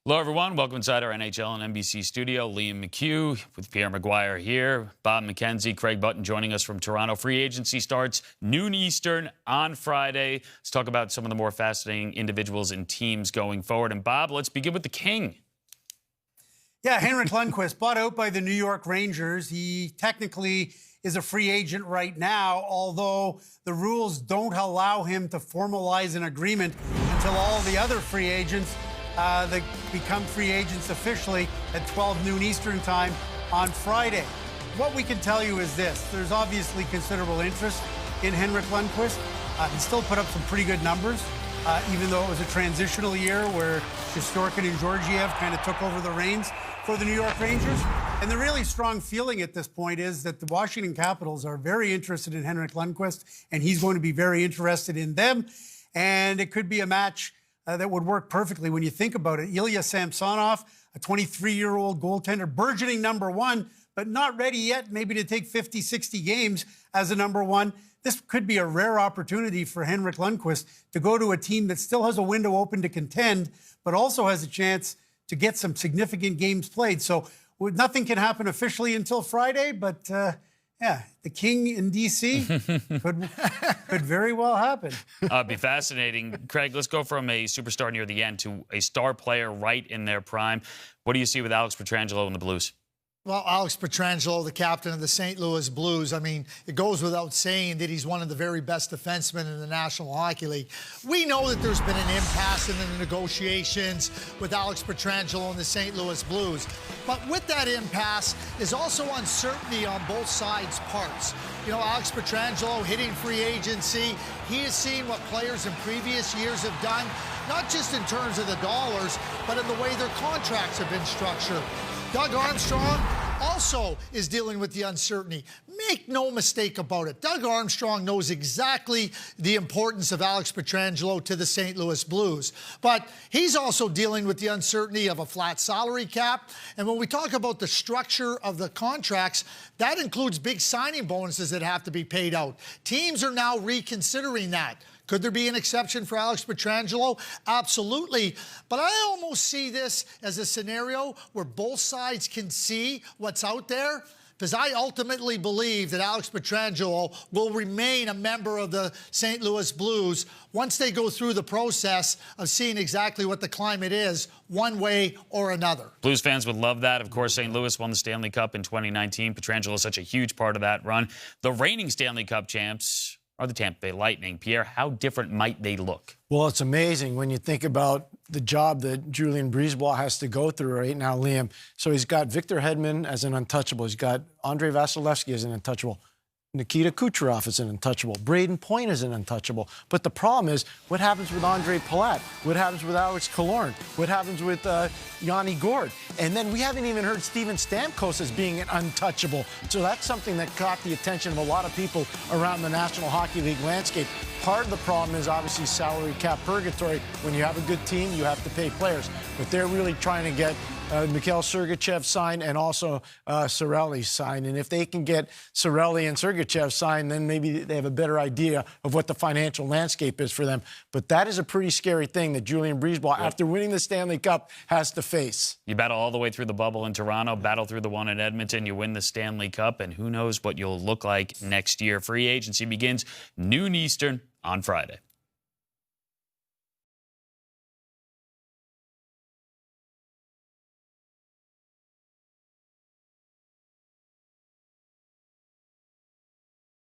Hello, everyone. Welcome inside our NHL and NBC studio. Liam McHugh with Pierre McGuire here. Bob McKenzie, Craig Button joining us from Toronto. Free agency starts noon Eastern on Friday. Let's talk about some of the more fascinating individuals and teams going forward. And Bob, let's begin with the King. Yeah, Henrik Lundqvist, bought out by the New York Rangers. He technically is a free agent right now, although the rules don't allow him to formalize an agreement until all the other free agents that become free agents officially at 12 noon Eastern time on Friday. What we can tell you is this. There's obviously considerable interest in Henrik Lundqvist. He still put up some pretty good numbers, even though it was a transitional year where Shesterkin and Georgiev kind of took over the reins for the New York Rangers. And the really strong feeling at this point is that the Washington Capitals are very interested in Henrik Lundqvist, and he's going to be very interested in them. And it could be a match that would work perfectly when you think about it. Ilya Samsonov, a 23-year-old goaltender, burgeoning number one, but not ready yet maybe to take 50, 60 games as a number one. This could be a rare opportunity for Henrik Lundqvist to go to a team that still has a window open to contend, but also has a chance to get some significant games played. So nothing can happen officially until Friday, but yeah, the King in D.C. could very well happen. It'd be fascinating. Craig, let's go from a superstar near the end to a star player right in their prime. What do you see with Alex Pietrangelo and the Blues? Well, Alex Pietrangelo, the captain of the St. Louis Blues, I mean, it goes without saying that he's one of the very best defensemen in the National Hockey League. We know that there's been an impasse in the negotiations with Alex Pietrangelo and the St. Louis Blues. But with that impasse is also uncertainty on both sides' parts. You know, Alex Pietrangelo hitting free agency, he has seen what players in previous years have done, not just in terms of the dollars, but in the way their contracts have been structured. Doug Armstrong also is dealing with the uncertainty. Make no mistake about it. Doug Armstrong knows exactly the importance of Alex Pietrangelo to the St. Louis Blues. But he's also dealing with the uncertainty of a flat salary cap. And when we talk about the structure of the contracts, that includes big signing bonuses that have to be paid out. Teams are now reconsidering that. Could there be an exception for Alex Pietrangelo? Absolutely. But I almost see this as a scenario where both sides can see what's out there, because I ultimately believe that Alex Pietrangelo will remain a member of the St. Louis Blues once they go through the process of seeing exactly what the climate is, one way or another. Blues fans would love that. Of course, St. Louis won the Stanley Cup in 2019. Pietrangelo is such a huge part of that run. The reigning Stanley Cup champs are the Tampa Bay Lightning. Pierre, how different might they look? Well, it's amazing when you think about the job that Julien BriseBois has to go through right now, Liam. So he's got Victor Hedman as an untouchable. He's got Andrei Vasilevsky as an untouchable. Nikita Kucherov is an untouchable. Braden Point is an untouchable. But the problem is, what happens with Andre Palat? What happens with Alex Killorn? What happens with Yanni Gourde? And then we haven't even heard Steven Stamkos as being an untouchable. So that's something that caught the attention of a lot of people around the National Hockey League landscape. Part of the problem is obviously salary cap purgatory. When you have a good team, you have to pay players. But they're really trying to get Mikhail Sergachev signed and also Cirelli signed. And if they can get Cirelli and Sergachev signed, then maybe they have a better idea of what the financial landscape is for them. But that is a pretty scary thing that Julien BriseBois, after winning the Stanley Cup, has to face. You battle all the way through the bubble in Toronto, battle through the one in Edmonton, you win the Stanley Cup, and who knows what you'll look like next year. Free agency begins noon Eastern on Friday.